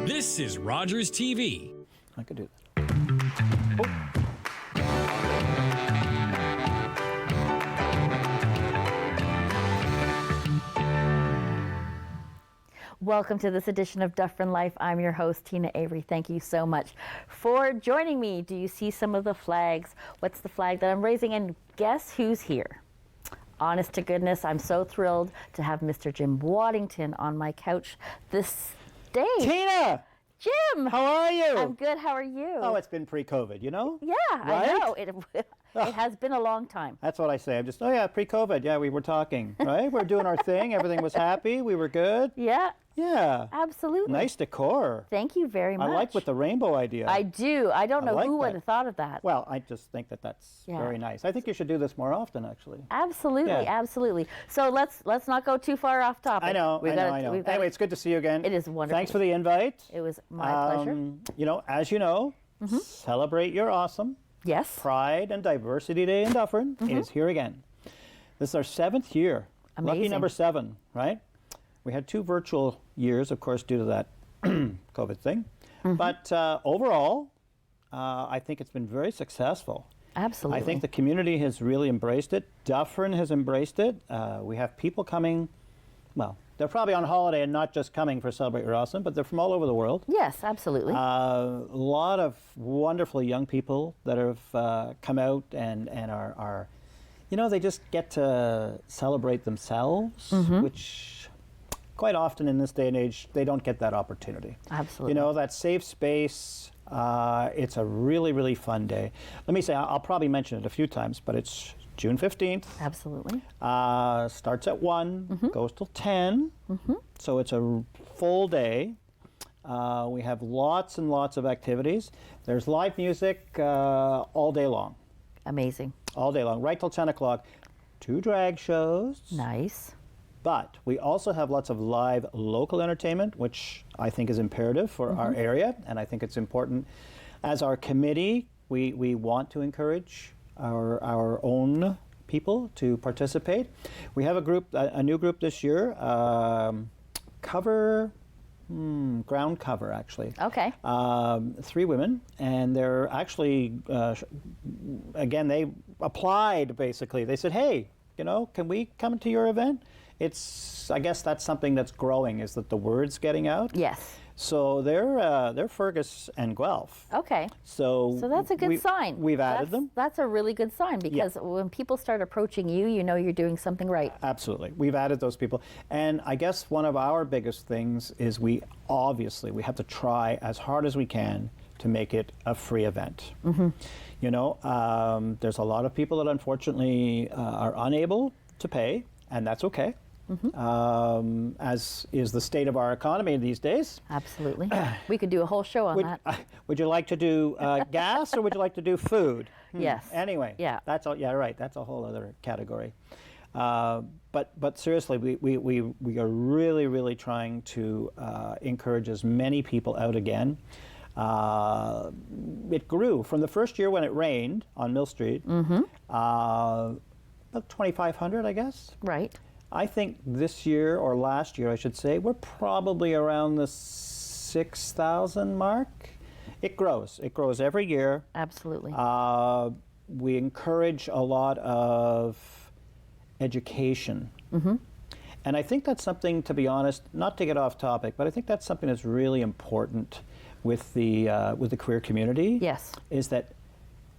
This is Rogers TV. I could do that. Welcome to this edition of Dufferin Life. I'm your host, Teena Avery. Thank you so much for joining me. Do you see some of the flags? What's the flag that I'm raising? And guess who's here? Honest to goodness, I'm so thrilled to have Mr. Jim Waddington on my couch this day. Tina! Jim! How are you? I'm good. How are you? Oh, it's been pre-COVID, you know? Yeah, right? I know. It has been a long time. That's what I say. I'm just, pre-COVID. Yeah, we were talking, right? We're doing our thing. Everything was happy. We were good. Yeah. Yeah. Absolutely. Nice decor. Thank you very much. I like with the rainbow idea. I do. I don't know like who would that. have thought of that. Well, I just think that that's very nice. I think you should do this more often, actually. Absolutely, Yeah. absolutely. So let's not go too far off topic. I know. Anyway, it's good to see you again. It is wonderful. Thanks for the invite. It was my pleasure. As you know, Celebrate Your Awesome. Yes. Pride and Diversity Day in Dufferin is here again. This is our 7th year. Amazing. Lucky number 7, right? We had 2 virtual years, of course, due to that COVID thing. But overall, I think it's been very successful. Absolutely. I think the community has really embraced it. Dufferin has embraced it. We have people coming, well, they're probably on holiday and not just coming for Celebrate Your Awesome, but they're from all over the world. Yes, absolutely. A lot of wonderful young people that have come out and are, they just get to celebrate themselves, which quite often in this day and age, they don't get that opportunity. Absolutely. That safe space, it's a really, really fun day. Let me say, I'll probably mention it a few times, but it's June 15th. Absolutely. Starts at 1, goes till 10. So it's a full day. We have lots and lots of activities. There's live music all day long. Amazing. All day long, right till 10 o'clock. 2 drag shows. Nice. But we also have lots of live local entertainment, which I think is imperative for our area, and I think it's important. As our committee, we want to encourage our own people to participate. We have a new group this year, ground cover actually. Okay. 3 women, and they're actually, again, they applied basically. They said, hey, can we come to your event? I guess that's something that's growing, is that the word's getting out. Yes. So they're Fergus and Guelph. Okay. So that's a good sign. We've added them. That's a really good sign, because when people start approaching you, you know you're doing something right. Absolutely. We've added those people. And I guess one of our biggest things is we have to try as hard as we can to make it a free event. There's a lot of people that unfortunately are unable to pay, and that's okay. As is the state of our economy these days. Absolutely. We could do a whole show on that. Would you like to do gas, or would you like to do food? Yes. Anyway. Yeah. That's all. Yeah. Right. That's a whole other category. But seriously, we are really, really trying to encourage as many people out again. It grew from the first year when it rained on Mill Street. About 2,500, I guess. Right. I think this year, or last year I should say, we're probably around the 6,000 mark. It grows. It grows every year. Absolutely. We encourage a lot of education. And I think that's something, to be honest, not to get off topic, but I think that's something that's really important with the queer community. Yes. Is that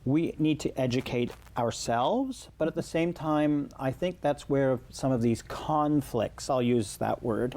we need to educate ourselves, but at the same time, I think that's where some of these conflicts, I'll use that word,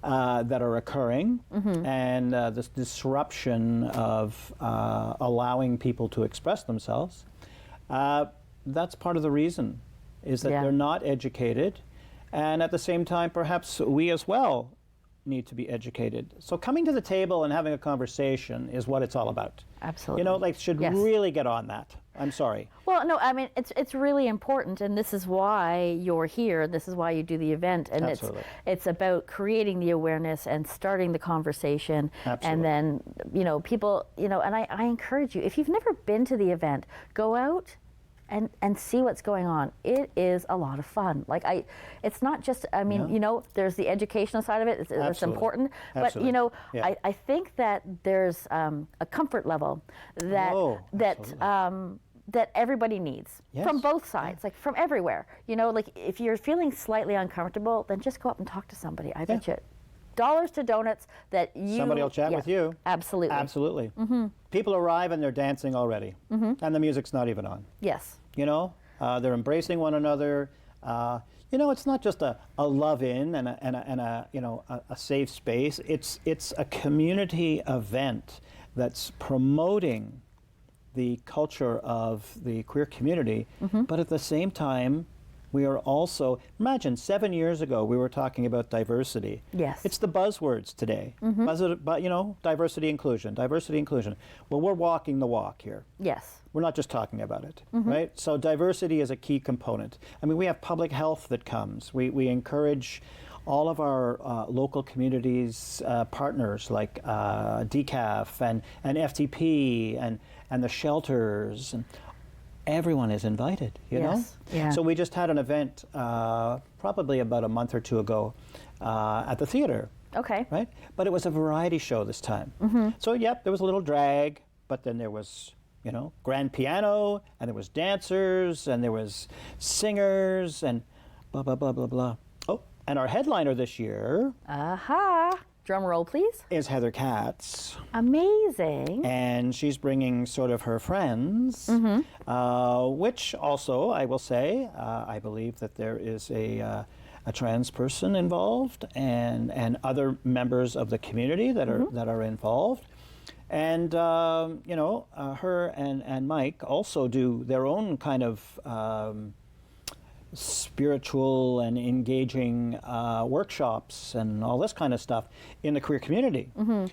that are occurring, and this disruption of allowing people to express themselves, that's part of the reason, is that they're not educated, and at the same time, perhaps we as well need to be educated. So coming to the table and having a conversation is what it's all about. Absolutely. Should really get on that. I'm sorry. Well, no, I mean, it's really important, and this is why you're here. This is why you do the event, and Absolutely. it's about creating the awareness and starting the conversation. Absolutely. And then, people, and I encourage you, if you've never been to the event, go out and see what's going on. It is a lot of fun. Like it's not just, I mean, you know, there's the educational side of it. It's important. But, Absolutely. you know, Yeah. I think that there's a comfort level that everybody needs from both sides, like from everywhere. You know, like if you're feeling slightly uncomfortable, then just go up and talk to somebody. I bet you dollars to donuts that you... Somebody will chat with you. Absolutely. Absolutely. People arrive and they're dancing already, and the music's not even on. Yes. You know, they're embracing one another. You know, it's not just a love-in and a you know a safe space. It's a community event that's promoting the culture of the queer community, but at the same time, we are also, imagine 7 years ago we were talking about diversity. Yes. It's the buzzwords today. But you know, diversity, inclusion. Well, we're walking the walk here. Yes. We're not just talking about it, right? So diversity is a key component. I mean, we have public health that comes. We encourage all of our local communities partners like DCAF and FTP and the shelters, and everyone is invited, you know? Yeah. So we just had an event probably about a month or two ago at the theater. Okay. Right? But it was a variety show this time. So, yep, there was a little drag, but then there was, you know, grand piano, and there was dancers, and there was singers, and blah, blah, blah, blah, blah. Oh, and our headliner this year Drum roll, please. is Heather Katz. Amazing. And she's bringing sort of her friends, which also, I will say, I believe that there is a trans person involved and other members of the community that are involved. And, you know, her and Mike also do their own kind of spiritual and engaging workshops and all this kind of stuff in the queer community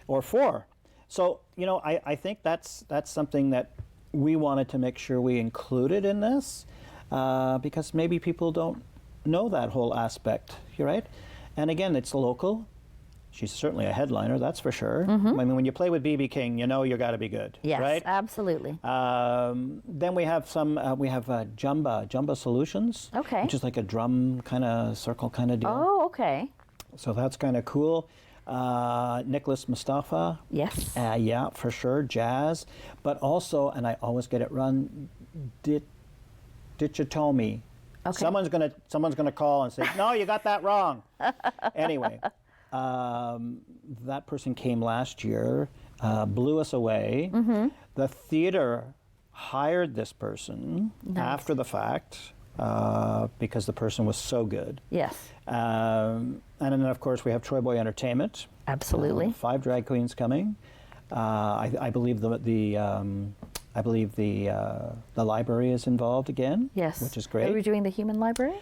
or for. So, you know, I think that's something that we wanted to make sure we included in this because maybe people don't know that whole aspect, right? And again, it's local. She's certainly a headliner, that's for sure. I mean, when you play with B.B. King, you know you got to be good, Yes, right? absolutely. Then we have Jumba Solutions, which is like a drum kind of circle kind of deal. Oh, okay. So that's kind of cool. Nicholas Mustafa. Yes. Yeah, for sure, jazz. But also, and I always get it wrong, Dichitomi. Okay. Someone's gonna call and say, no, you got that wrong. Anyway. That person came last year, blew us away. The theater hired this person after the fact because the person was so good. Yes. And then, of course, we have Troy Boy Entertainment. Absolutely. 5 drag queens coming. I believe the library is involved again. Yes. Which is great. Are we doing the human library?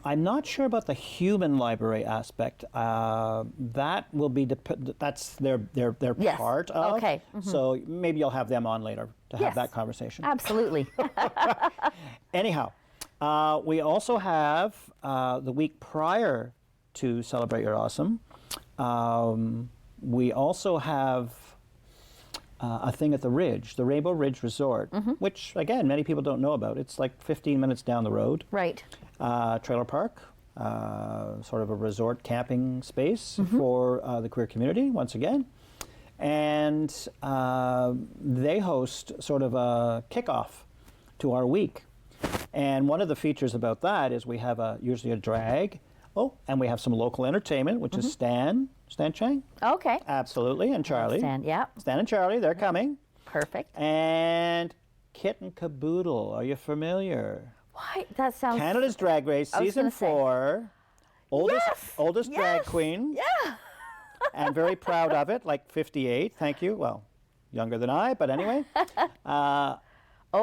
I'm not sure about the human library aspect. That will be that's their Yes. part of. Okay. So maybe you'll have them on later to have Yes. that conversation. Absolutely. Anyhow, we also have the week prior to Celebrate Your Awesome. We also have a thing at the Ridge, the Rainbow Ridge Resort, which again many people don't know about. It's like 15 minutes down the road. Right. Trailer park, sort of a resort camping space for the queer community, once again. And they host sort of a kickoff to our week. And one of the features about that is we have usually a drag. Oh, and we have some local entertainment, which is Stan Chang. Okay. Absolutely, and Charlie. Stan and Charlie, they're coming. Perfect. And Kit and Caboodle, are you familiar? Why? That sounds... Canada's Drag Race, I was season gonna say. 4. Oldest drag Yes! queen. Yeah. And very proud of it, like 58. Thank you. Well, younger than I, but anyway. Oh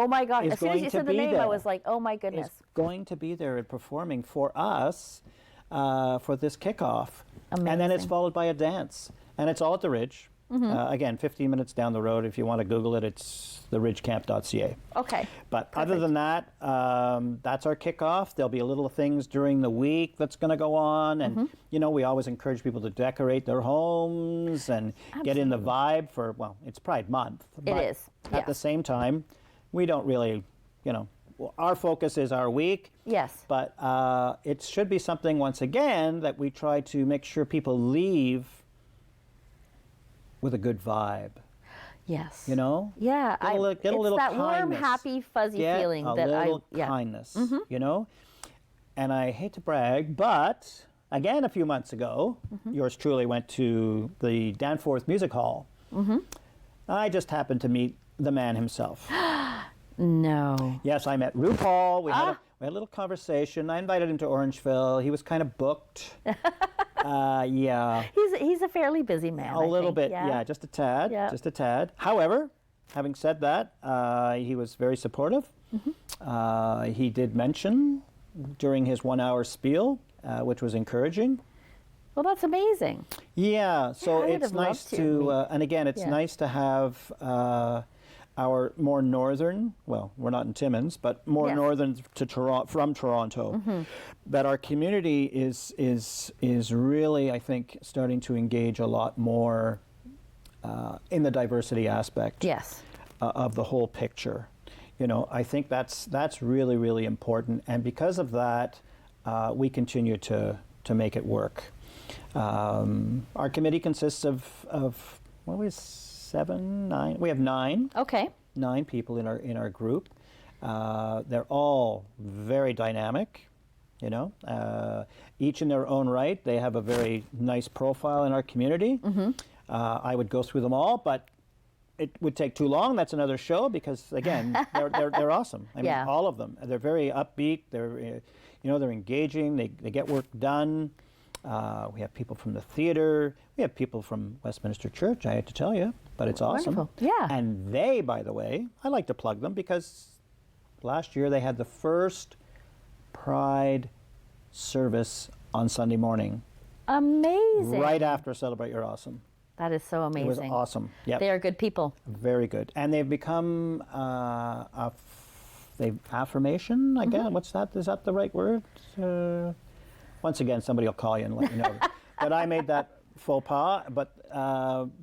my God. Is As soon as going you to said the be name, I there. was like, oh my goodness. Is going to be there and performing for us for this kickoff. And then it's Amazing. followed by a dance. And it's all at the Ridge. Again, 15 minutes down the road. If you want to Google it, it's theridgecamp.ca. Okay. But other than that, that's our kickoff. There'll be a little things during the week that's going to go on. And, you know, we always encourage people to decorate their homes and get in the vibe for, well, it's Pride Month. It but is, At the same time, we don't really, you know, our focus is our week. Yes. But it should be something, once again, that we try to make sure people leave with a good vibe. Yes. You know? Yeah. Get a little it's that warm, kindness. happy, fuzzy Get feeling a that little yeah. kindness, you know? And I hate to brag, but again, a few months ago, yours truly went to the Danforth Music Hall. I just happened to meet the man himself. No. Yes, I met RuPaul. We had a little conversation. I invited him to Orangeville. He was kind of booked. Yeah. He's a fairly busy man. A little bit, yeah, just a tad, just a tad. However, having said that, he was very supportive. He did mention during his 1 hour spiel, which was encouraging. Well, that's amazing. Yeah, so I would it's have loved nice to to, meet. and again, it's nice to have our more northern, well, we're not in Timmins, but more northern to from Toronto, that our community is really, I think, starting to engage a lot more in the diversity aspect of the whole picture. You know, I think that's really, really important, and because of that, we continue to make it work. Our committee consists of what was 7, 9? We have 9. Okay. 9 people in our group. They're all very dynamic, you know. Each in their own right. They have a very nice profile in our community. I would go through them all, but it would take too long. That's another show because, again, they're awesome. I mean, all of them. They're very upbeat. They're they're engaging. They get work done. We have people from the theater. We have people from Westminster Church, I hate to tell you, but it's awesome. Wonderful. Yeah. And they, by the way, I like to plug them because last year they had the first Pride service on Sunday morning. Amazing. Right after Celebrate Your Awesome. That is so amazing. It was awesome. Yep. They are good people. Very good. And they've become affirmation, I guess. What's that? Is that the right word? Once again, somebody will call you and let you know that I made that faux pas. But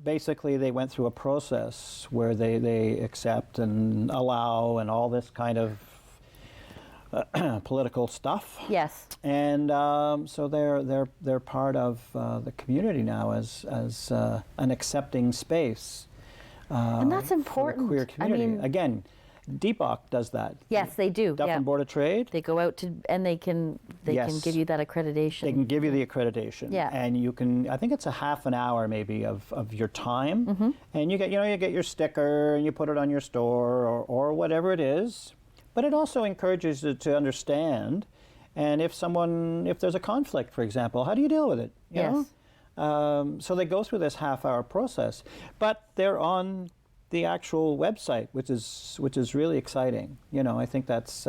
basically, they went through a process where they accept and allow and all this kind of political stuff. Yes. And so they're part of the community now as an accepting space. And that's important. For the queer community. I mean, again, DBOC does that. yes, they do. Dufferin Board of Trade. They go out to and they can give you that accreditation. They can give you the accreditation. Yeah. And you can, I think it's a half an hour maybe of your time. And you get your sticker and you put it on your store or whatever it is. But it also encourages you to understand. And if there's a conflict, for example, how do you deal with it? You know? So they go through this half-hour process, but they're on the actual website, which is really exciting. You know, I think that's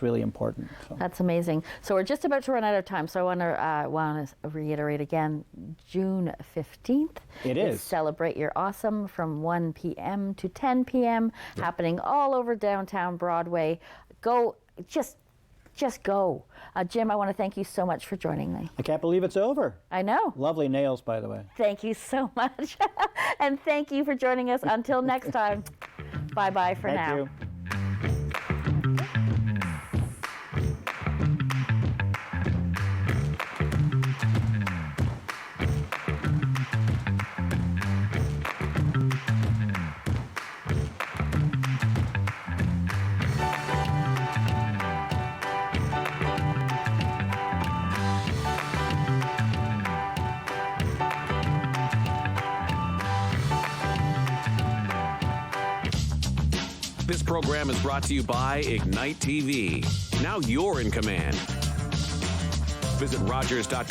really important. So. That's amazing. So we're just about to run out of time. So I want to reiterate again, June 15th. It is. Celebrate Your Awesome from 1 p.m. to 10 p.m. happening all over downtown Broadway. Go, just go. Jim, I want to thank you so much for joining me. I can't believe it's over. I know. Lovely nails, by the way. Thank you so much. And thank you for joining us. Until next time, bye-bye for now. Thank you. This program is brought to you by Ignite TV. Now you're in command. Visit Rogers.com.